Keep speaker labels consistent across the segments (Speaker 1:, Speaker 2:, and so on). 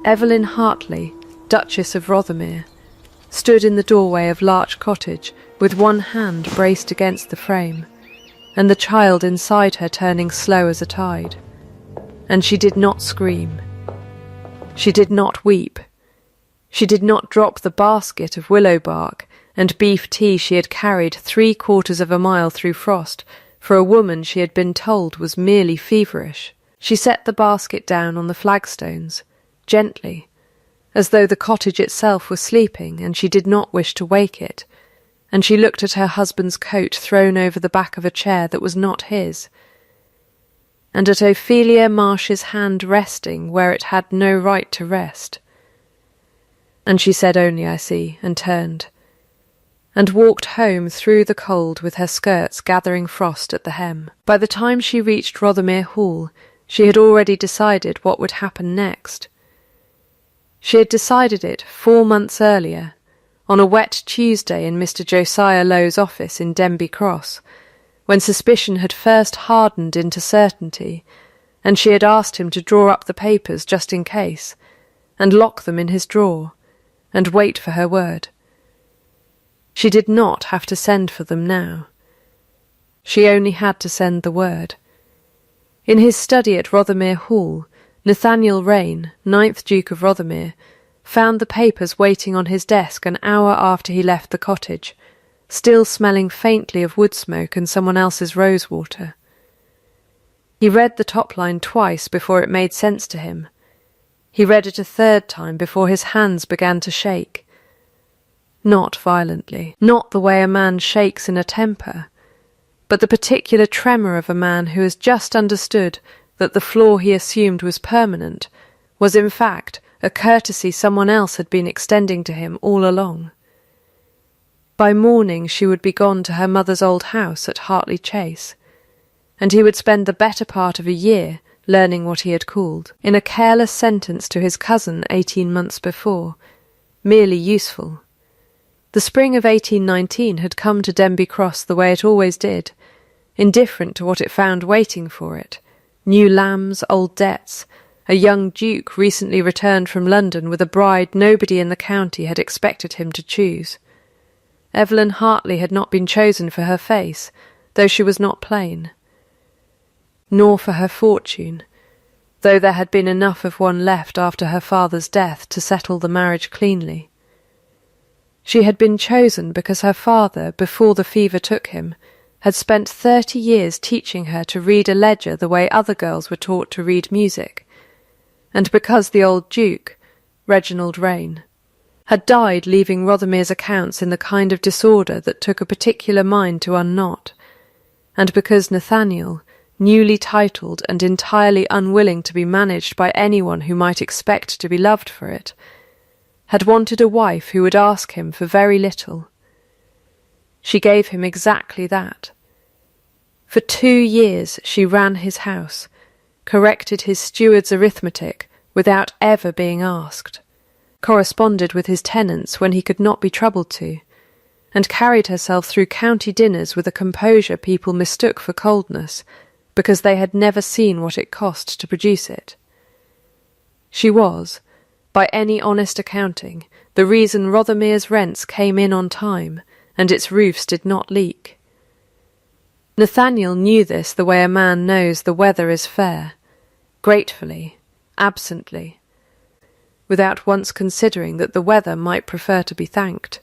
Speaker 1: Evelyn Hartley, Duchess of Rothermere, stood in the doorway of Larch Cottage with one hand braced against the frame, and the child inside her turning slow as a tide. And she did not scream. She did not weep. She did not drop the basket of willow bark and beef tea she had carried 3/4 of a mile through frost for a woman she had been told was merely feverish. She set the basket down on the flagstones, gently, as though the cottage itself were sleeping and she did not wish to wake it, and she looked at her husband's coat thrown over the back of a chair that was not his, and at Ophelia Marsh's hand resting where it had no right to rest. And she said only, "I see," and turned, and walked home through the cold with her skirts gathering frost at the hem. By the time she reached Rothermere Hall, she had already decided what would happen next. She had decided it 4 months earlier, on a wet Tuesday in Mr. Josiah Lowe's office in Denby Cross, when suspicion had first hardened into certainty, and she had asked him to draw up the papers just in case, and lock them in his drawer, and wait for her word. She did not have to send for them now. She only had to send the word. In his study at Rothermere Hall, Nathaniel Raine, 9th Duke of Rothermere, found the papers waiting on his desk an hour after he left the cottage, still smelling faintly of wood smoke and someone else's rosewater. He read the top line twice before it made sense to him. He read it a third time before his hands began to shake. Not violently, not the way a man shakes in a temper, but the particular tremor of a man who has just understood that the flaw he assumed was permanent was in fact a courtesy someone else had been extending to him all along. By morning she would be gone to her mother's old house at Hartley Chase, and he would spend the better part of a year learning what he had called, in a careless sentence to his cousin 18 months before, merely useful. The spring of 1819 had come to Denby Cross the way it always did, indifferent to what it found waiting for it. New lambs, old debts, a young duke recently returned from London with a bride nobody in the county had expected him to choose. Evelyn Hartley had not been chosen for her face, though she was not plain, nor for her fortune, though there had been enough of one left after her father's death to settle the marriage cleanly. She had been chosen because her father, before the fever took him, had spent 30 years teaching her to read a ledger the way other girls were taught to read music, and because the old Duke, Reginald Raine, had died leaving Rothermere's accounts in the kind of disorder that took a particular mind to unknot, and because Nathaniel, newly titled and entirely unwilling to be managed by anyone who might expect to be loved for it, had wanted a wife who would ask him for very little. She gave him exactly that. For 2 years she ran his house, corrected his steward's arithmetic without ever being asked, corresponded with his tenants when he could not be troubled to, and carried herself through county dinners with a composure people mistook for coldness, because they had never seen what it cost to produce it. She was, by any honest accounting, the reason Rothermere's rents came in on time and its roofs did not leak. Nathaniel knew this the way a man knows the weather is fair, gratefully, absently, without once considering that the weather might prefer to be thanked.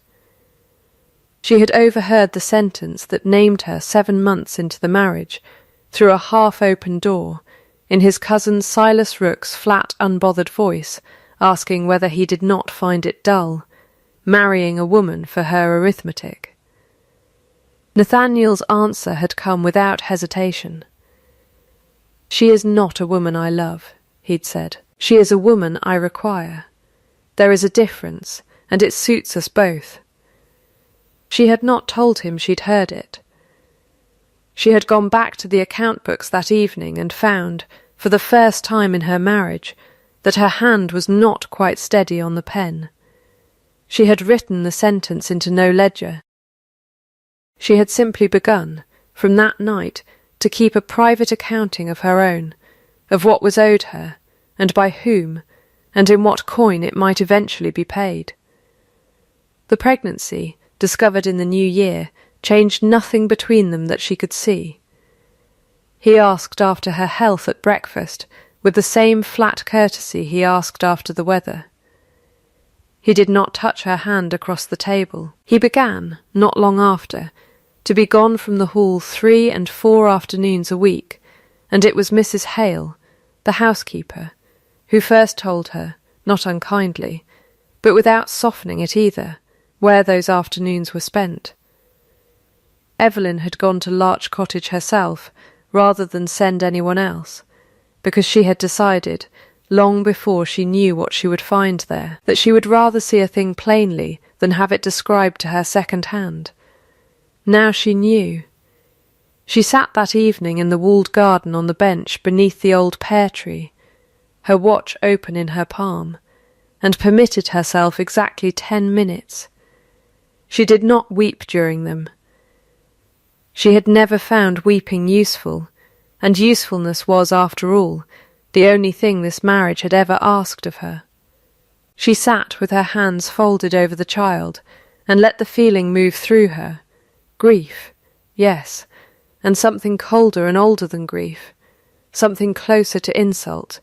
Speaker 1: She had overheard the sentence that named her 7 months into the marriage, through a half-open door, in his cousin Silas Rook's flat, unbothered voice, asking whether he did not find it dull, marrying a woman for her arithmetic. Nathaniel's answer had come without hesitation. "She is not a woman I love," he'd said. "She is a woman I require. There is a difference, and it suits us both." She had not told him she'd heard it. She had gone back to the account books that evening and found, for the first time in her marriage, that her hand was not quite steady on the pen. She had written the sentence into no ledger. She had simply begun, from that night, to keep a private accounting of her own, of what was owed her, and by whom, and in what coin it might eventually be paid. The pregnancy, discovered in the new year, changed nothing between them that she could see. He asked after her health at breakfast with the same flat courtesy he asked after the weather. He did not touch her hand across the table. He began, not long after, to be gone from the hall 3 and 4 afternoons a week, and it was Mrs. Hale, the housekeeper, who first told her, not unkindly, but without softening it either, where those afternoons were spent. Evelyn had gone to Larch Cottage herself, rather than send anyone else, because she had decided, long before she knew what she would find there, that she would rather see a thing plainly than have it described to her second-hand. Now she knew. She sat that evening in the walled garden on the bench beneath the old pear tree, her watch open in her palm, and permitted herself exactly 10 minutes. She did not weep during them. She had never found weeping useful, and usefulness was, after all, the only thing this marriage had ever asked of her. She sat with her hands folded over the child, and let the feeling move through her. Grief, yes, and something colder and older than grief, something closer to insult,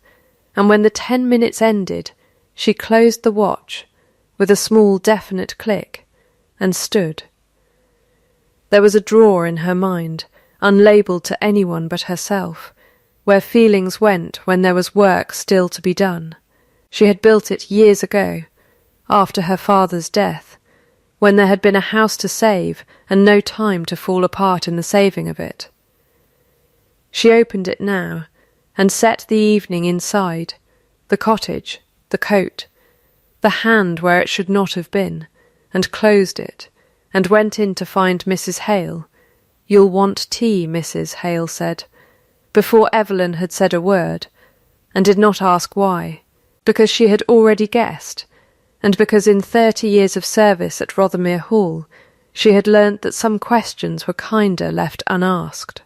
Speaker 1: and when the 10 minutes ended, she closed the watch, with a small definite click, and stood. There was a drawer in her mind, unlabelled to anyone but herself, where feelings went when there was work still to be done. She had built it years ago, after her father's death, when there had been a house to save and no time to fall apart in the saving of it. She opened it now, and set the evening inside, the cottage, the coat, the hand where it should not have been, and closed it, and went in to find Mrs. Hale. "You'll want tea," Mrs. Hale said, before Evelyn had said a word, and did not ask why, because she had already guessed, and because in 30 years of service at Rothermere Hall she had learnt that some questions were kinder left unasked.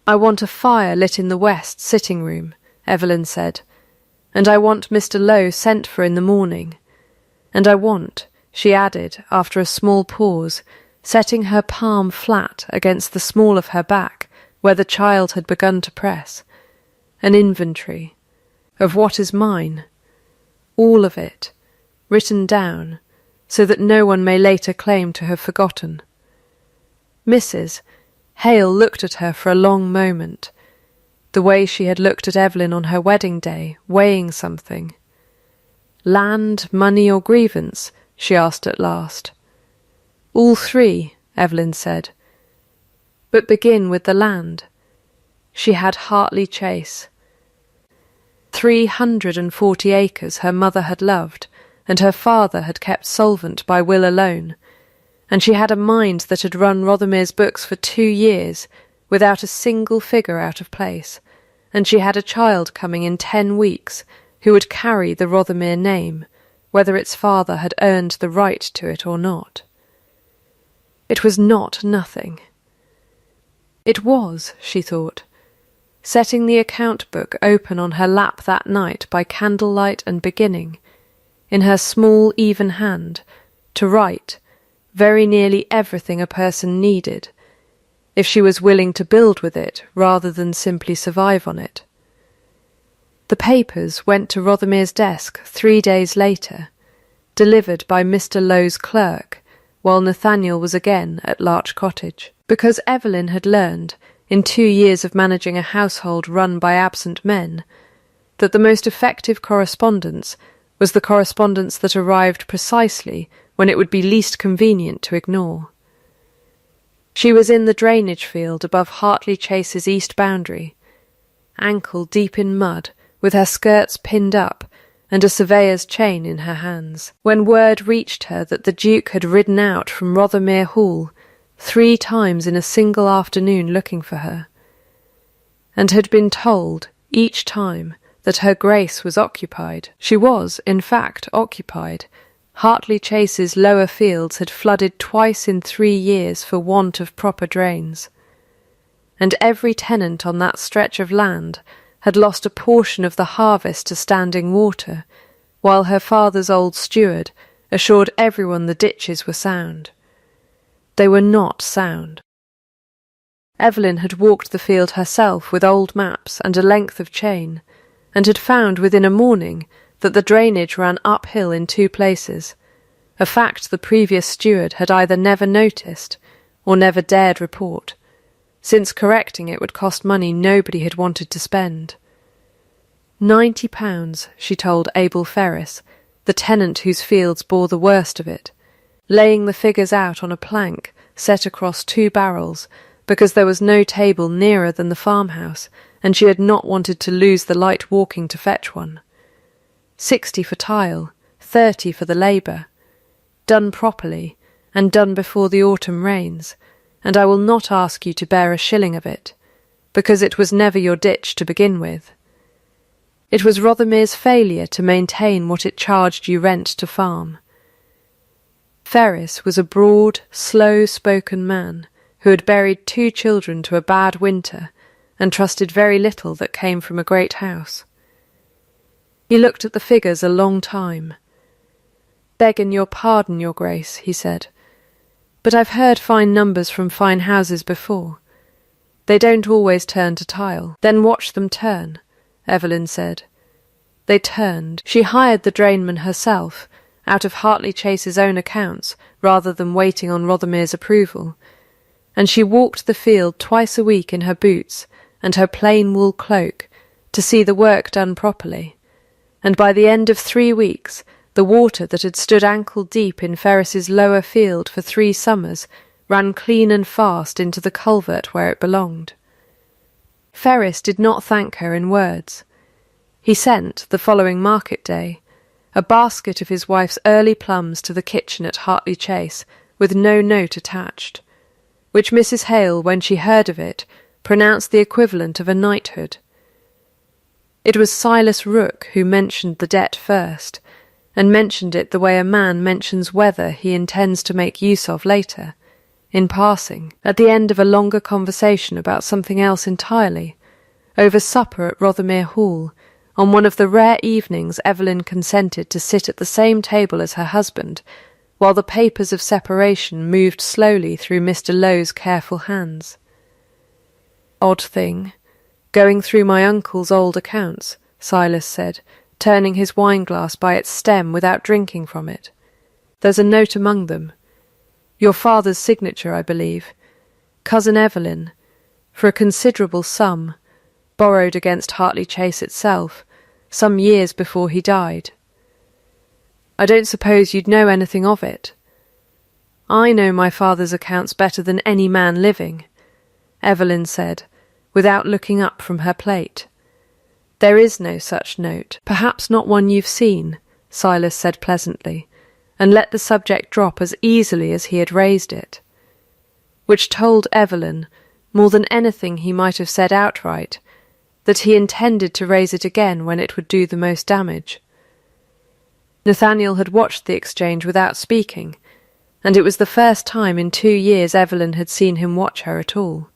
Speaker 1: "I want a fire lit in the west sitting-room," Evelyn said, "and I want Mr. Lowe sent for in the morning. And I want," she added after a small pause, setting her palm flat against the small of her back where the child had begun to press, "an inventory of what is mine, all of it, written down, so that no one may later claim to have forgotten." Mrs. Hale looked at her for a long moment, the way she had looked at Evelyn on her wedding day, weighing something. "Land, money, or grievance?" she asked at last. "All 3, Evelyn said. "But begin with the land." She had Hartley Chase. 340 acres her mother had loved, and her father had kept solvent by will alone, and she had a mind that had run Rothermere's books for 2 years, without a single figure out of place, and she had a child coming in 10 weeks, who would carry the Rothermere name, whether its father had earned the right to it or not. It was not nothing. It was, she thought, setting the account book open on her lap that night by candlelight and beginning, in her small even hand, to write very nearly everything a person needed, if she was willing to build with it rather than simply survive on it. The papers went to Rothermere's desk 3 days later, delivered by Mr. Lowe's clerk, while Nathaniel was again at Larch Cottage, because Evelyn had learned, in 2 years of managing a household run by absent men, that the most effective correspondence was the correspondence that arrived precisely when it would be least convenient to ignore. She was in the drainage field above Hartley Chase's east boundary, ankle deep in mud, with her skirts pinned up and a surveyor's chain in her hands, when word reached her that the Duke had ridden out from Rothermere Hall 3 times in a single afternoon looking for her, and had been told, each time, that her Grace was occupied. She was, in fact, occupied. Hartley Chase's lower fields had flooded twice in 3 years for want of proper drains, and every tenant on that stretch of land had lost a portion of the harvest to standing water, while her father's old steward assured everyone the ditches were sound. They were not sound. Evelyn had walked the field herself with old maps and a length of chain, and had found within a morning that the drainage ran uphill in 2 places, a fact the previous steward had either never noticed or never dared report, since correcting it would cost money nobody had wanted to spend. £90, she told Abel Ferris, the tenant whose fields bore the worst of it, laying the figures out on a plank set across 2 barrels, because there was no table nearer than the farmhouse, and she had not wanted to lose the light walking to fetch one. 60 for tile, 30 for the labour. Done properly, and done before the autumn rains, and I will not ask you to bear a shilling of it, because it was never your ditch to begin with. It was Rothermere's failure to maintain what it charged you rent to farm. Ferris was a broad, slow-spoken man who had buried 2 children to a bad winter and trusted very little that came from a great house. He looked at the figures a long time. "Begging your pardon, your grace," he said, "but I've heard fine numbers from fine houses before. They don't always turn to tile." "Then watch them turn," Evelyn said. They turned. She hired the drainman herself, out of Hartley Chase's own accounts, rather than waiting on Rothermere's approval, and she walked the field twice a week in her boots and her plain wool cloak to see the work done properly, and by the end of 3 weeks the water that had stood ankle-deep in Ferris's lower field for 3 summers ran clean and fast into the culvert where it belonged. Ferris did not thank her in words. He sent, the following market day, a basket of his wife's early plums to the kitchen at Hartley Chase, with no note attached, which Mrs. Hale, when she heard of it, pronounced the equivalent of a knighthood. It was Silas Rooke who mentioned the debt first, and mentioned it the way a man mentions weather he intends to make use of later, in passing, at the end of a longer conversation about something else entirely, over supper at Rothermere Hall, on one of the rare evenings Evelyn consented to sit at the same table as her husband, while the papers of separation moved slowly through Mr. Lowe's careful hands. "Odd thing, going through my uncle's old accounts," Silas said, turning his wine-glass by its stem without drinking from it. "There's a note among them. Your father's signature, I believe. Cousin Evelyn, for a considerable sum, borrowed against Hartley Chase itself, some years before he died. I don't suppose you'd know anything of it." "I know my father's accounts better than any man living," Evelyn said, without looking up from her plate. "There is no such note, perhaps not one you've seen," Silas said pleasantly, and let the subject drop as easily as he had raised it, which told Evelyn, more than anything he might have said outright, that he intended to raise it again when it would do the most damage. Nathaniel had watched the exchange without speaking, and it was the first time in 2 years Evelyn had seen him watch her at all.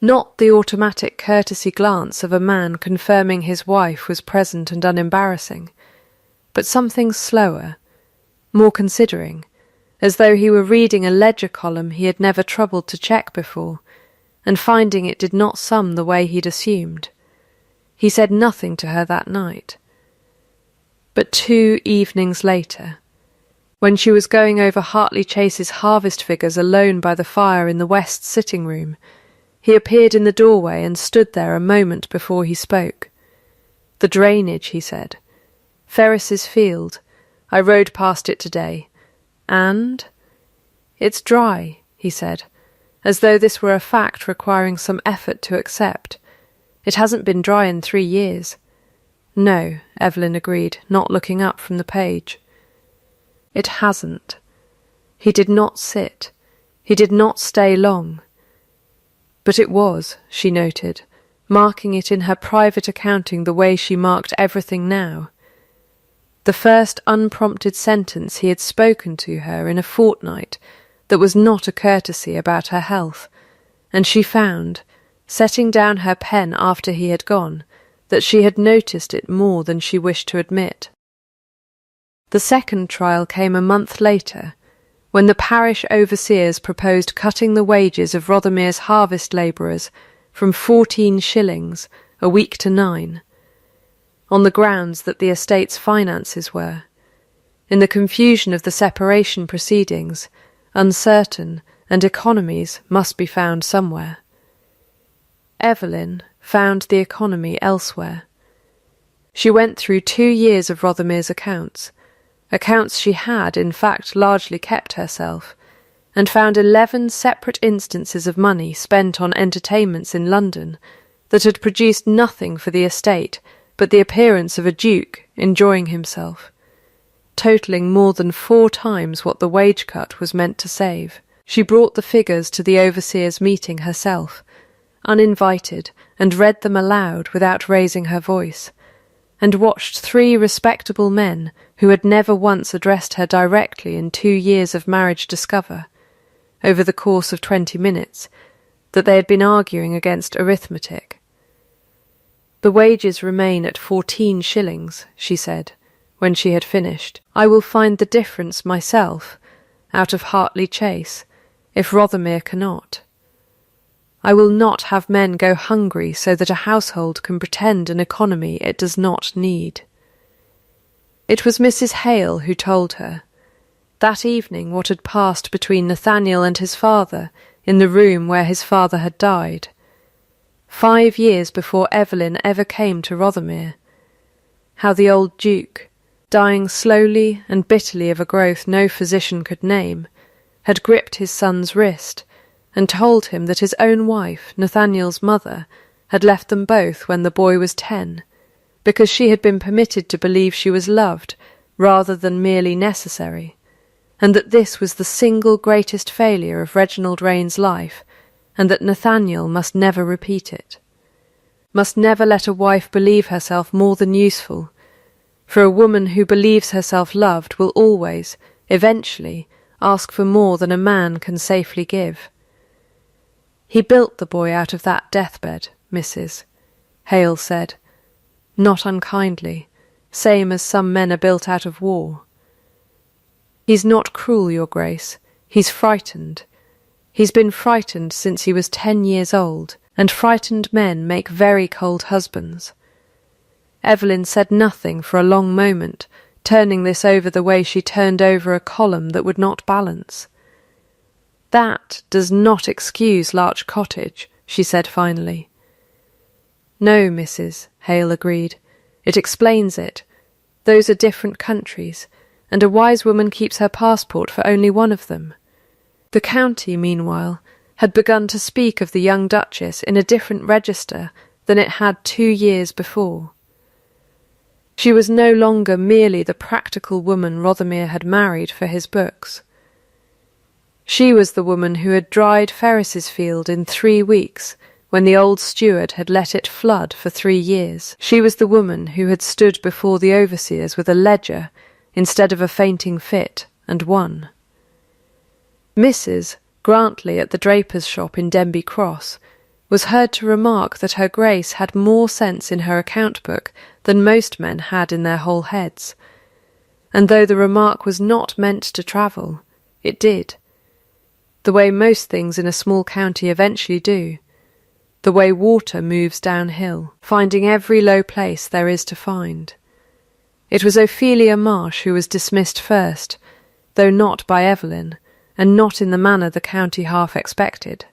Speaker 1: Not the automatic courtesy glance of a man confirming his wife was present and unembarrassing, but something slower, more considering, as though he were reading a ledger column he had never troubled to check before, and finding it did not sum the way he'd assumed. He said nothing to her that night. But 2 evenings later, when she was going over Hartley Chase's harvest figures alone by the fire in the west sitting-room, he appeared in the doorway and stood there a moment before he spoke. "The drainage," he said. "Ferris's field. I rode past it today. And? It's dry," he said, as though this were a fact requiring some effort to accept. "It hasn't been dry in 3 years. "No," Evelyn agreed, not looking up from the page. "It hasn't." He did not sit. He did not stay long. But it was, she noted, marking it in her private accounting the way she marked everything now. The first unprompted sentence he had spoken to her in a fortnight that was not a courtesy about her health, and she found, setting down her pen after he had gone, that she had noticed it more than she wished to admit. The second trial came a month later, when the parish overseers proposed cutting the wages of Rothermere's harvest labourers from 14 shillings a week to 9, on the grounds that the estate's finances were, in the confusion of the separation proceedings, uncertain, and economies must be found somewhere. Evelyn found the economy elsewhere. She went through 2 years of Rothermere's accounts she had, in fact, largely kept herself, and found 11 separate instances of money spent on entertainments in London that had produced nothing for the estate but the appearance of a duke enjoying himself, totalling more than 4 times what the wage cut was meant to save. She brought the figures to the overseers' meeting herself, uninvited, and read them aloud without raising her voice, and watched 3 respectable men who had never once addressed her directly in 2 years of marriage discover, over the course of 20 minutes, that they had been arguing against arithmetic. "The wages remain at 14 shillings, she said, when she had finished. "I will find the difference myself, out of Hartley Chase, if Rothermere cannot. I will not have men go hungry so that a household can pretend an economy it does not need." It was Mrs. Hale who told her, that evening, what had passed between Nathaniel and his father in the room where his father had died, 5 years before Evelyn ever came to Rothermere. How the old Duke, dying slowly and bitterly of a growth no physician could name, had gripped his son's wrist and told him that his own wife, Nathaniel's mother, had left them both when the boy was 10, because she had been permitted to believe she was loved rather than merely necessary, and that this was the single greatest failure of Reginald Rayne's life, and that Nathaniel must never repeat it, must never let a wife believe herself more than useful, for a woman who believes herself loved will always, eventually, ask for more than a man can safely give. "He built the boy out of that deathbed, Mrs." Hale said, not unkindly, same as some men are built out of war. "He's not cruel, Your Grace. He's frightened. He's been frightened since he was 10 years old, and frightened men make very cold husbands." Evelyn said nothing for a long moment, turning this over the way she turned over a column that would not balance. "That does not excuse Larch Cottage," she said finally. "No, Mrs." Hale agreed. "It explains it. Those are different countries, and a wise woman keeps her passport for only one of them." The county, meanwhile, had begun to speak of the young Duchess in a different register than it had 2 years before. She was no longer merely the practical woman Rothermere had married for his books. She was the woman who had dried Ferris's field in 3 weeks, when the old steward had let it flood for 3 years. She was the woman who had stood before the overseers with a ledger instead of a fainting fit, and won. Mrs. Grantley at the draper's shop in Denby Cross was heard to remark that her Grace had more sense in her account book than most men had in their whole heads, and though the remark was not meant to travel, it did, the way most things in a small county eventually do, the way water moves downhill, finding every low place there is to find. It was Ophelia Marsh who was dismissed first, though not by Evelyn, and not in the manner the county half expected.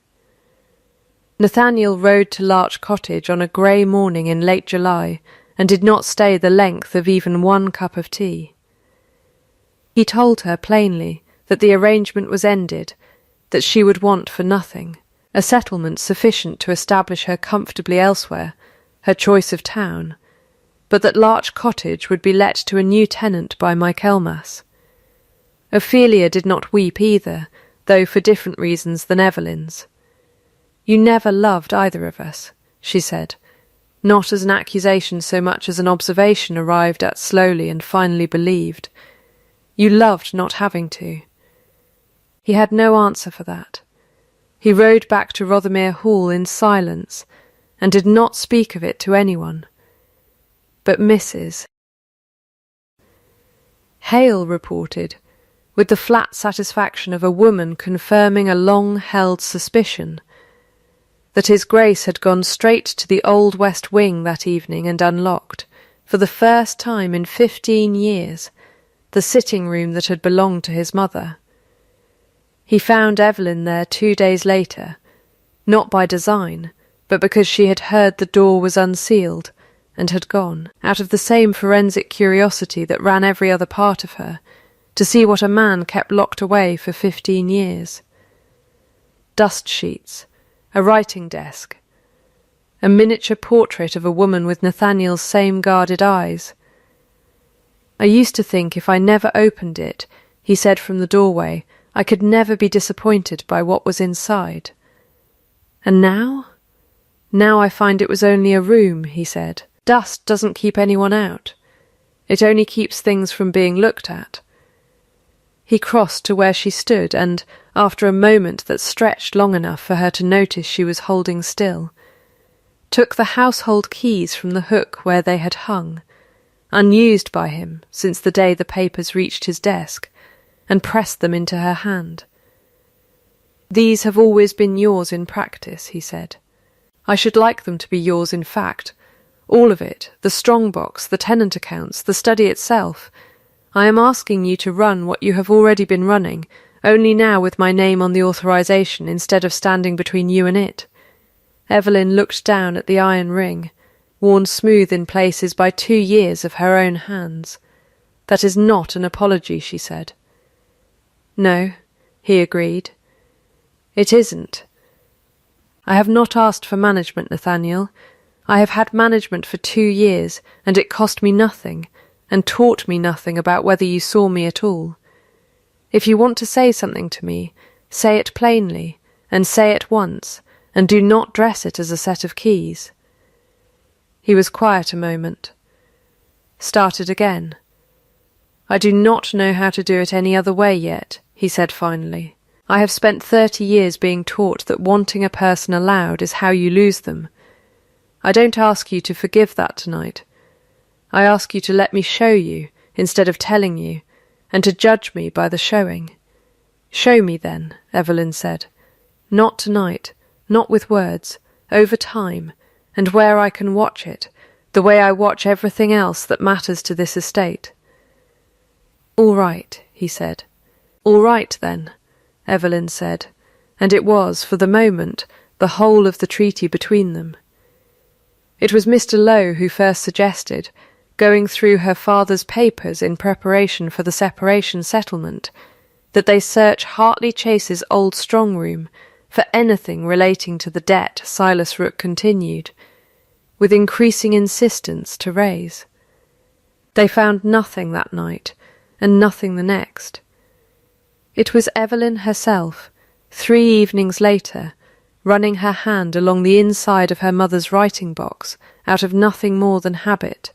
Speaker 1: Nathaniel rode to Larch Cottage on a grey morning in late July, and did not stay the length of even 1 cup of tea. He told her plainly that the arrangement was ended, that she would want for nothing, a settlement sufficient to establish her comfortably elsewhere, her choice of town, but that Larch Cottage would be let to a new tenant by Michaelmas. Ophelia did not weep either, though for different reasons than Evelyn's. "You never loved either of us," she said, not as an accusation so much as an observation arrived at slowly and finally believed. "You loved not having to." He had no answer for that. He rode back to Rothermere Hall in silence, and did not speak of it to anyone, but Mrs. Hale reported, with the flat satisfaction of a woman confirming a long-held suspicion, that His Grace had gone straight to the Old West Wing that evening and unlocked, for the first time in 15 years, the sitting room that had belonged to his mother. He found Evelyn there 2 days later, not by design, but because she had heard the door was unsealed and had gone, out of the same forensic curiosity that ran every other part of her, to see what a man kept locked away for 15 years. Dust sheets, a writing desk, a miniature portrait of a woman with Nathaniel's same guarded eyes. I used to think if I never opened it, he said from the doorway, I could never be disappointed by what was inside. And now? Now I find it was only a room, he said. Dust doesn't keep anyone out. It only keeps things from being looked at. He crossed to where she stood and, after a moment that stretched long enough for her to notice she was holding still, took the household keys from the hook where they had hung, unused by him since the day the papers reached his desk, and pressed them into her hand. These have always been yours in practice, he said. I should like them to be yours in fact. All of it, the strong box, the tenant accounts, the study itself. I am asking you to run what you have already been running, only now with my name on the authorization instead of standing between you and it. Evelyn looked down at the iron ring, worn smooth in places by 2 years of her own hands. That is not an apology, she said. No, he agreed. It isn't. I have not asked for management, Nathaniel. I have had management for 2 years, and it cost me nothing, and taught me nothing about whether you saw me at all. If you want to say something to me, say it plainly, and say it once, and do not dress it as a set of keys. He was quiet a moment. Started again. I do not know how to do it any other way yet, he said finally. I have spent 30 years being taught that wanting a person allowed is how you lose them. I don't ask you to forgive that tonight. I ask you to let me show you, instead of telling you, and to judge me by the showing. Show me then, Evelyn said. Not tonight, not with words, over time, and where I can watch it, the way I watch everything else that matters to this estate. All right, he said. All right, then, Evelyn said, and it was, for the moment, the whole of the treaty between them. It was Mr. Lowe who first suggested, going through her father's papers in preparation for the separation settlement, that they search Hartley Chase's old strong room for anything relating to the debt Silas Rook continued, with increasing insistence to raise. They found nothing that night, and nothing the next. It was Evelyn herself, 3 evenings later, running her hand along the inside of her mother's writing box out of nothing more than habit,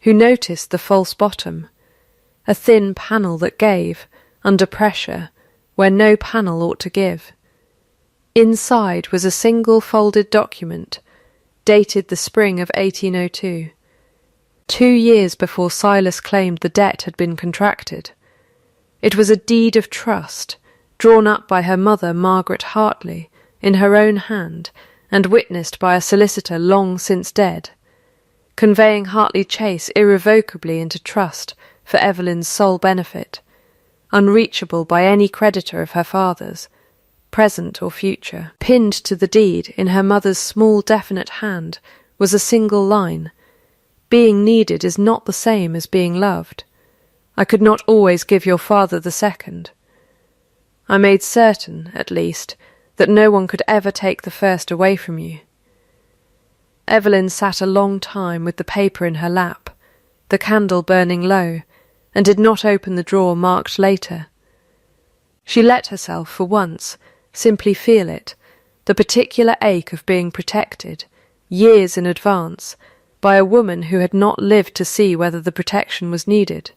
Speaker 1: who noticed the false bottom, a thin panel that gave, under pressure, where no panel ought to give. Inside was a single folded document, dated the spring of 1802, 2 years before Silas claimed the debt had been contracted. It was a deed of trust, drawn up by her mother, Margaret Hartley, in her own hand, and witnessed by a solicitor long since dead, conveying Hartley Chase irrevocably into trust for Evelyn's sole benefit, unreachable by any creditor of her father's, present or future. Pinned to the deed in her mother's small definite hand was a single line, "Being needed is not the same as being loved. I could not always give your father the second. I made certain, at least, that no one could ever take the first away from you." Evelyn sat a long time with the paper in her lap, the candle burning low, and did not open the drawer marked later. She let herself, for once, simply feel it, the particular ache of being protected, years in advance, by a woman who had not lived to see whether the protection was needed.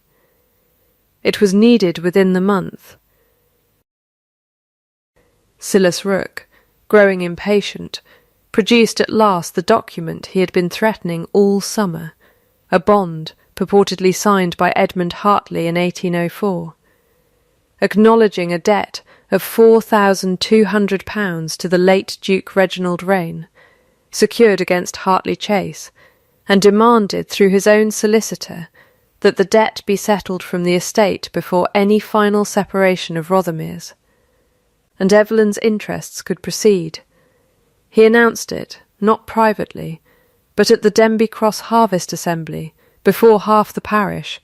Speaker 1: It was needed within the month. Silas Rook, growing impatient, produced at last the document he had been threatening all summer, a bond purportedly signed by Edmund Hartley in 1804, acknowledging a debt of £4,200 to the late Duke Reginald Rane, secured against Hartley Chase, and demanded through his own solicitor that the debt be settled from the estate before any final separation of Rothermere's, and Evelyn's interests could proceed. He announced it, not privately, but at the Denby Cross Harvest Assembly, before half the parish,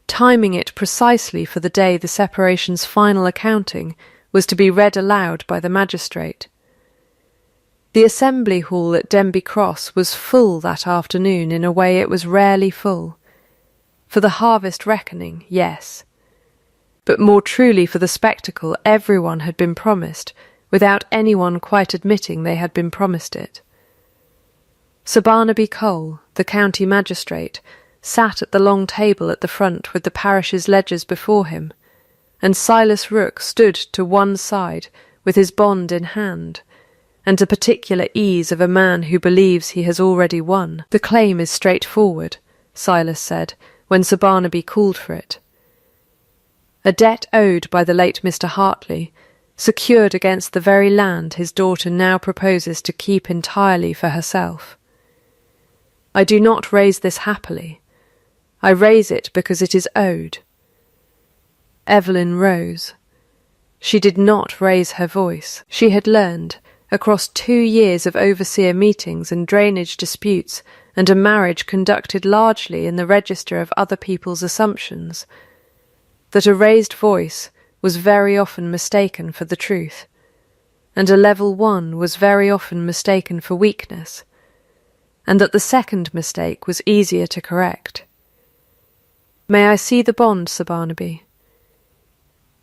Speaker 1: timing it precisely for the day the separation's final accounting was to be read aloud by the magistrate. The assembly hall at Denby Cross was full that afternoon in a way it was rarely full. For the harvest reckoning, yes, but more truly for the spectacle everyone had been promised, without anyone quite admitting they had been promised it. Sir Barnaby Cole, the county magistrate, sat at the long table at the front with the parish's ledgers before him, and Silas Rooke stood to one side with his bond in hand, and the particular ease of a man who believes he has already won. "The claim is straightforward," Silas said, when Sir Barnaby called for it. "A debt owed by the late Mr. Hartley, secured against the very land his daughter now proposes to keep entirely for herself. I do not raise this happily. I raise it because it is owed." Evelyn rose. She did not raise her voice. She had learned, across 2 years of overseer meetings and drainage disputes and a marriage conducted largely in the register of other people's assumptions, that a raised voice was very often mistaken for the truth, and a level one was very often mistaken for weakness, and that the second mistake was easier to correct. "May I see the bond, Sir Barnaby?"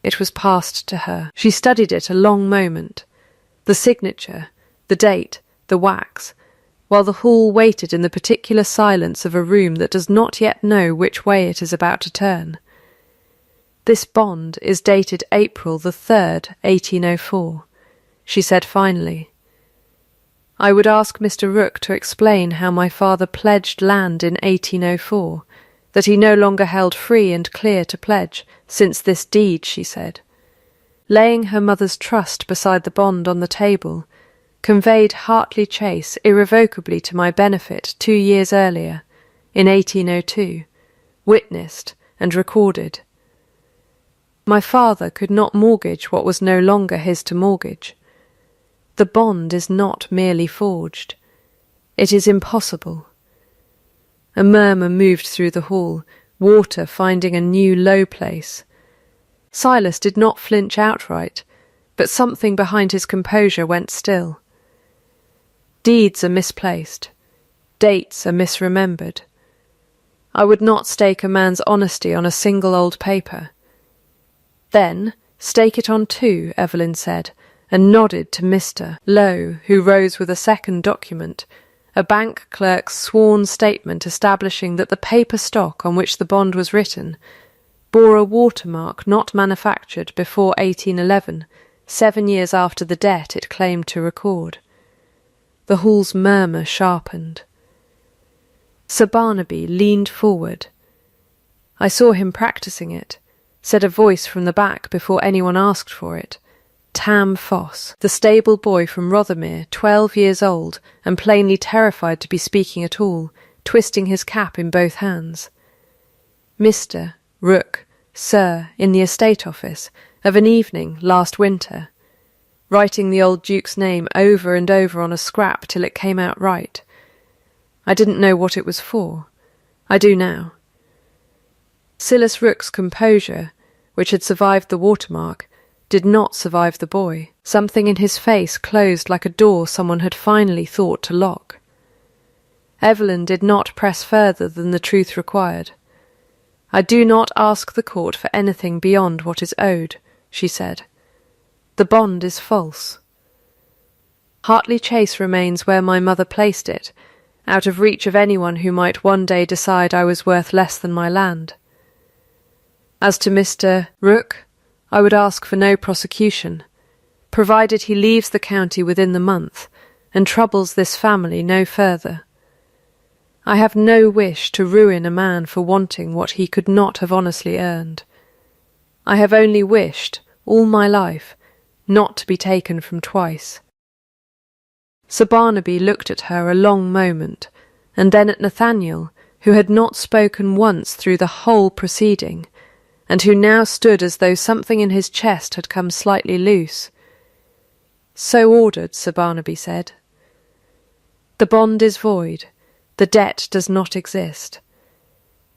Speaker 1: It was passed to her. She studied it a long moment, the signature, the date, the wax, while the hall waited in the particular silence of a room that does not yet know which way it is about to turn. "This bond is dated April the 3rd, 1804, she said finally. "I would ask Mr. Rooke to explain how my father pledged land in 1804, that he no longer held free and clear to pledge, since this deed," she said. Laying her mother's trust beside the bond on the table, conveyed Hartley Chase irrevocably to my benefit 2 years earlier, in 1802, witnessed and recorded. My father could not mortgage what was no longer his to mortgage. The bond is not merely forged. It is impossible. A murmur moved through the hall, water finding a new low place. Silas did not flinch outright, but something behind his composure went still. Deeds are misplaced. Dates are misremembered. I would not stake a man's honesty on a single old paper. "Then stake it on 2, Evelyn said, and nodded to Mr. Lowe, who rose with a second document, a bank clerk's sworn statement establishing that the paper stock on which the bond was written bore a watermark not manufactured before 1811, 7 years after the debt it claimed to record. The hall's murmur sharpened. Sir Barnaby leaned forward. I saw him practising it, said a voice from the back before anyone asked for it. Tam Foss, the stable boy from Rothermere, 12 years old, and plainly terrified to be speaking at all, twisting his cap in both hands. Mr. Rooke, Sir, in the estate office, of an evening last winter, writing the old Duke's name over and over on a scrap till it came out right. I didn't know what it was for. I do now. Silas Rooke's composure, which had survived the watermark, did not survive the boy. Something in his face closed like a door someone had finally thought to lock. Evelyn did not press further than the truth required. I do not ask the court for anything beyond what is owed, she said. The bond is false. Hartley Chase remains where my mother placed it, out of reach of anyone who might one day decide I was worth less than my land. As to Mr. Rooke, I would ask for no prosecution, provided he leaves the county within the month and troubles this family no further. I have no wish to ruin a man for wanting what he could not have honestly earned. I have only wished, all my life, not to be taken from twice. Sir Barnaby looked at her a long moment, and then at Nathaniel, who had not spoken once through the whole proceeding, and who now stood as though something in his chest had come slightly loose. "So ordered," Sir Barnaby said. "The bond is void. The debt does not exist.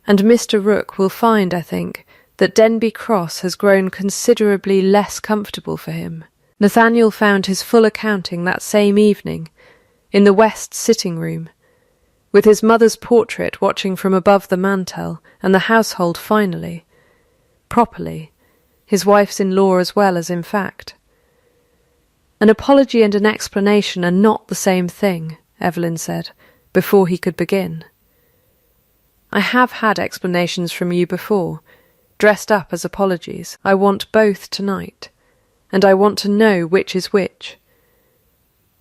Speaker 1: And Mr. Rooke will find, I think, that Denby Cross has grown considerably less comfortable for him." Nathaniel found his full accounting that same evening, in the west sitting-room, with his mother's portrait watching from above the mantel, and the household finally, properly, his wife's-in-law as well as in fact. "An apology and an explanation are not the same thing," Evelyn said, before he could begin. "I have had explanations from you before, dressed up as apologies. I want both tonight, and I want to know which is which."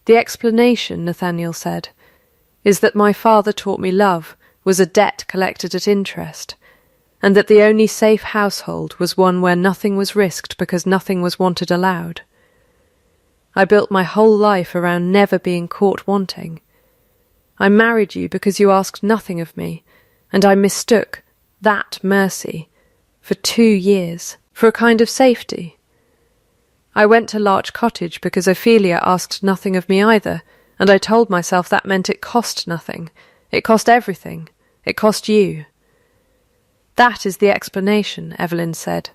Speaker 1: "The explanation," Nathaniel said, "is that my father taught me love was a debt collected at interest, and that the only safe household was one where nothing was risked because nothing was wanted allowed. I built my whole life around never being caught wanting. I married you because you asked nothing of me, and I mistook that mercy for 2 years for a kind of safety. I went to Larch Cottage because Ophelia asked nothing of me either, and I told myself that meant it cost nothing. It cost everything. It cost you." "That is the explanation," Evelyn said.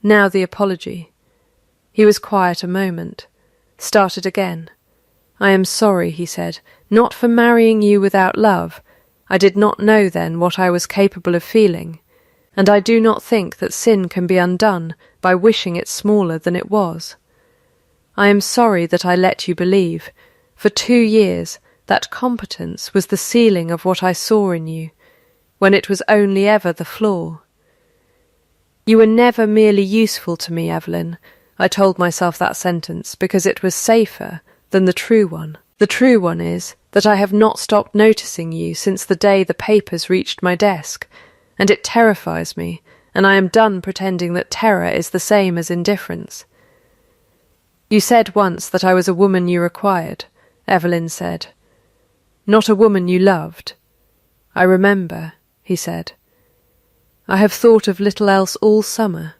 Speaker 1: "Now the apology." He was quiet a moment, started again. "I am sorry," he said, "not for marrying you without love. I did not know then what I was capable of feeling, and I do not think that sin can be undone by wishing it smaller than it was. I am sorry that I let you believe, for 2 years, that competence was the ceiling of what I saw in you, when it was only ever the floor. You were never merely useful to me, Evelyn. I told myself that sentence because it was safer than the true one. The true one is that I have not stopped noticing you since the day the papers reached my desk, and it terrifies me, and I am done pretending that terror is the same as indifference. You said once that I was a woman you required," Evelyn said. "Not a woman you loved." "I remember," he said. "I have thought of little else all summer."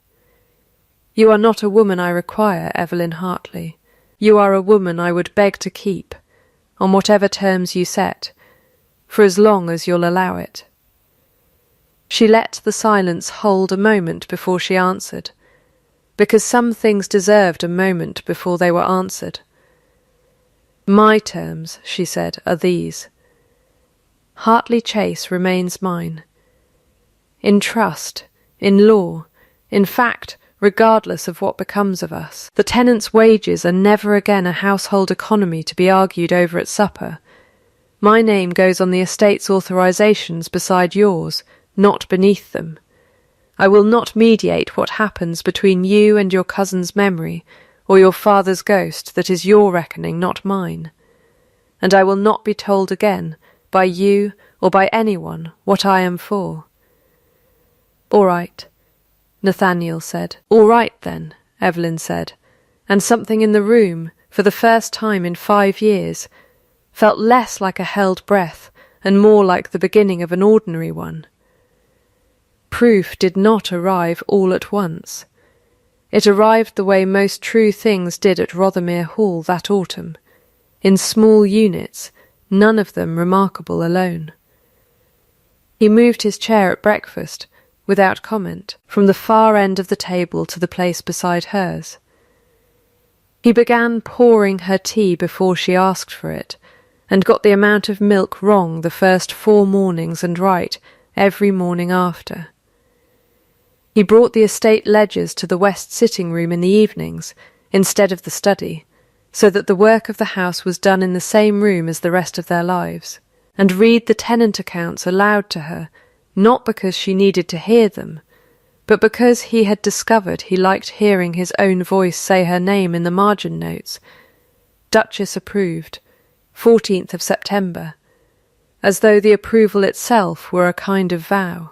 Speaker 1: "You are not a woman I require, Evelyn Hartley. You are a woman I would beg to keep, on whatever terms you set, for as long as you'll allow it." She let the silence hold a moment before she answered, because some things deserved a moment before they were answered. "My terms," she said, "are these. Hartley Chase remains mine. In trust, in law, in fact, regardless of what becomes of us. The tenant's wages are never again a household economy to be argued over at supper. My name goes on the estate's authorisations beside yours, not beneath them. I will not mediate what happens between you and your cousin's memory, or your father's ghost that is your reckoning, not mine. And I will not be told again, by you or by anyone, what I am for." "All right," Nathaniel said. "All right, then," Evelyn said, and something in the room, for the first time in 5 years, felt less like a held breath and more like the beginning of an ordinary one. Proof did not arrive all at once. It arrived the way most true things did at Rothermere Hall that autumn, in small units, none of them remarkable alone. He moved his chair at breakfast, without comment, from the far end of the table to the place beside hers. He began pouring her tea before she asked for it, and got the amount of milk wrong the first 4 mornings and right every morning after. He brought the estate ledgers to the west sitting-room in the evenings, instead of the study, so that the work of the house was done in the same room as the rest of their lives, and read the tenant accounts aloud to her, not because she needed to hear them, but because he had discovered he liked hearing his own voice say her name in the margin notes. Duchess approved, 14th of September, as though the approval itself were a kind of vow.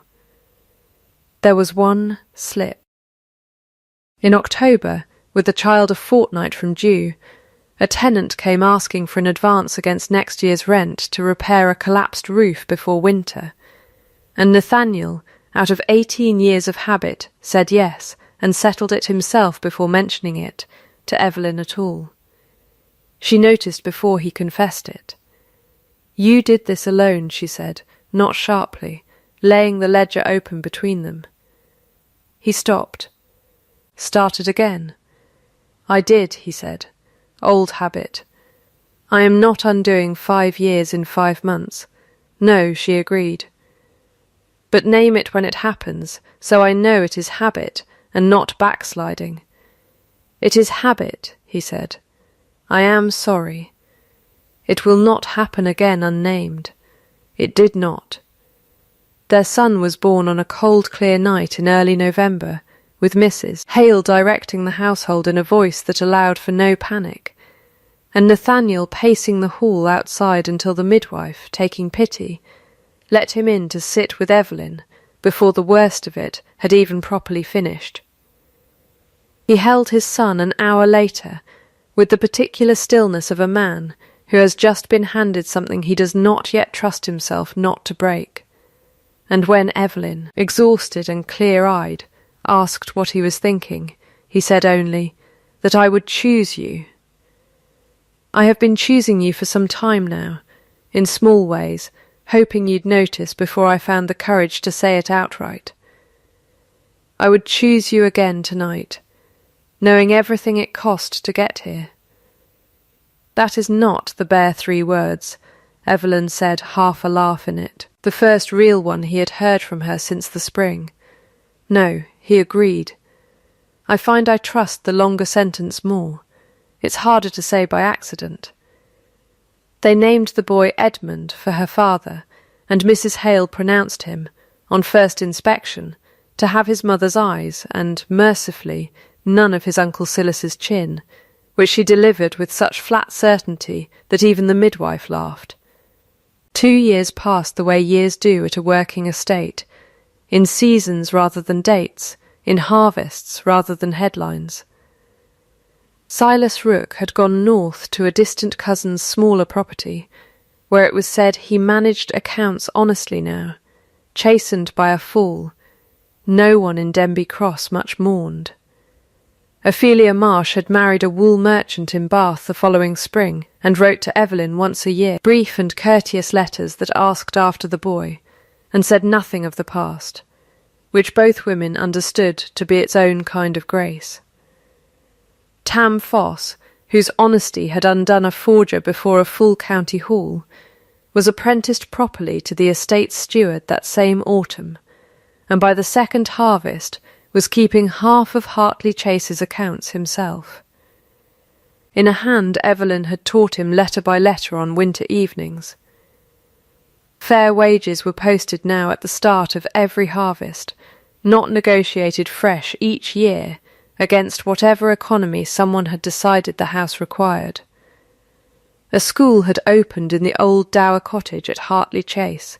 Speaker 1: There was one slip. In October, with the child a fortnight from due, a tenant came asking for an advance against next year's rent to repair a collapsed roof before winter, and Nathaniel, out of 18 years of habit, said yes and settled it himself before mentioning it to Evelyn at all. She noticed before he confessed it. "You did this alone," she said, not sharply, laying the ledger open between them. He stopped. Started again. "I did," he said. "Old habit. I am not undoing 5 years in 5 months. No," she agreed. "But name it when it happens, so I know it is habit and not backsliding." "It is habit," he said. "I am sorry. It will not happen again unnamed." It did not. Their son was born on a cold, clear night in early November, with Mrs. Hale directing the household in a voice that allowed for no panic, and Nathaniel pacing the hall outside until the midwife, taking pity, let him in to sit with Evelyn before the worst of it had even properly finished. He held his son an hour later, with the particular stillness of a man who has just been handed something he does not yet trust himself not to break. And when Evelyn, exhausted and clear-eyed, asked what he was thinking, he said only, "That I would choose you. I have been choosing you for some time now, in small ways, hoping you'd notice before I found the courage to say it outright. I would choose you again tonight, knowing everything it cost to get here." "That is not the bare 3 words," Evelyn said, half a laugh in it, the first real one he had heard from her since the spring. "No," he agreed. "I find I trust the longer sentence more. It's harder to say by accident." They named the boy Edmund for her father, and Mrs. Hale pronounced him, on first inspection, to have his mother's eyes and, mercifully, none of his Uncle Silas's chin, which she delivered with such flat certainty that even the midwife laughed. 2 years passed the way years do at a working estate, in seasons rather than dates, in harvests rather than headlines. Silas Rook had gone north to a distant cousin's smaller property, where it was said he managed accounts honestly now, chastened by a fall. No one in Denby Cross much mourned. Ophelia Marsh had married a wool merchant in Bath the following spring, and wrote to Evelyn once a year, brief and courteous letters that asked after the boy, and said nothing of the past, which both women understood to be its own kind of grace. Tam Foss, whose honesty had undone a forger before a full county hall, was apprenticed properly to the estate's steward that same autumn, and by the second harvest was keeping half of Hartley Chase's accounts himself. In a hand Evelyn had taught him letter by letter on winter evenings. Fair wages were posted now at the start of every harvest, not negotiated fresh each year against whatever economy someone had decided the house required. A school had opened in the old dower cottage at Hartley Chase,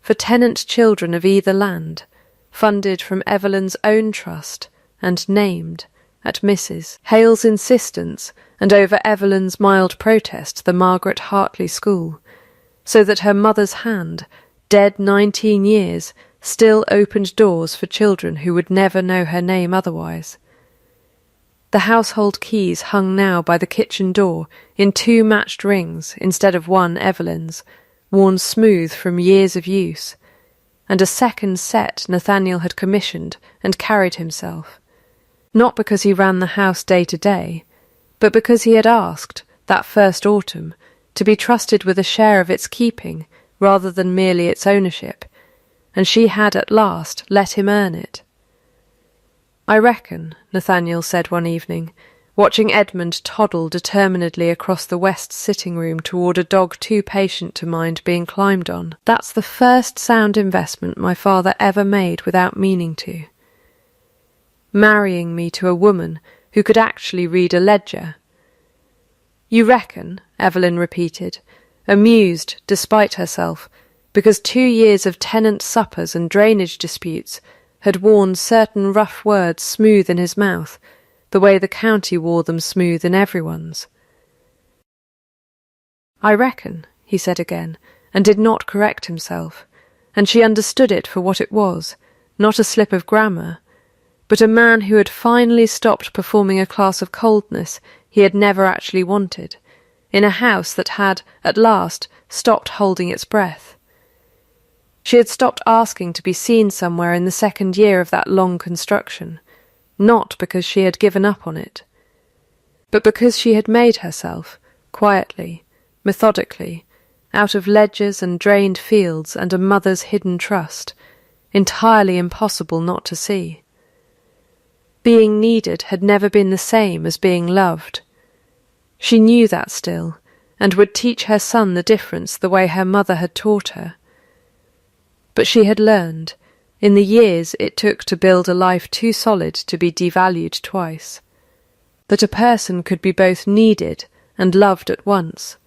Speaker 1: for tenant children of either land, funded from Evelyn's own trust and named, at Mrs. Hale's insistence and over Evelyn's mild protest, the Margaret Hartley School, so that her mother's hand, dead 19 years, still opened doors for children who would never know her name otherwise. The household keys hung now by the kitchen door in 2 matched rings instead of 1 Evelyn's, worn smooth from years of use, and a second set Nathaniel had commissioned and carried himself, not because he ran the house day to day, but because he had asked, that first autumn, to be trusted with a share of its keeping rather than merely its ownership, and she had at last let him earn it. "I reckon," Nathaniel said one evening, watching Edmund toddle determinedly across the west sitting-room toward a dog too patient to mind being climbed on, "that's the first sound investment my father ever made without meaning to. Marrying me to a woman who could actually read a ledger." "You reckon?" Evelyn repeated, amused, despite herself, because 2 years of tenant suppers and drainage disputes had worn certain rough words smooth in his mouth, the way the county wore them smooth in everyone's. "I reckon," he said again, and did not correct himself, and she understood it for what it was, not a slip of grammar, but a man who had finally stopped performing a class of coldness he had never actually wanted, in a house that had, at last, stopped holding its breath. She had stopped asking to be seen somewhere in the 2nd year of that long construction, not because she had given up on it, but because she had made herself, quietly, methodically, out of ledgers and drained fields and a mother's hidden trust, entirely impossible not to see. Being needed had never been the same as being loved. She knew that still, and would teach her son the difference the way her mother had taught her. But she had learned, in the years it took to build a life too solid to be devalued twice, that a person could be both needed and loved at once,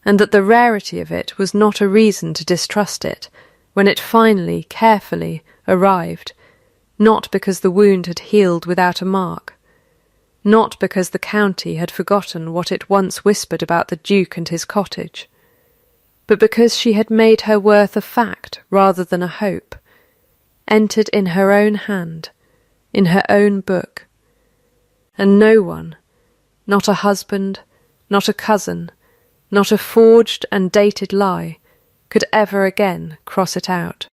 Speaker 1: and that the rarity of it was not a reason to distrust it when it finally, carefully, arrived, not because the wound had healed without a mark, not because the county had forgotten what it once whispered about the Duke and his cottage, but because she had made her worth a fact rather than a hope, entered in her own hand, in her own book, and no one, not a husband, not a cousin, not a forged and dated lie, could ever again cross it out.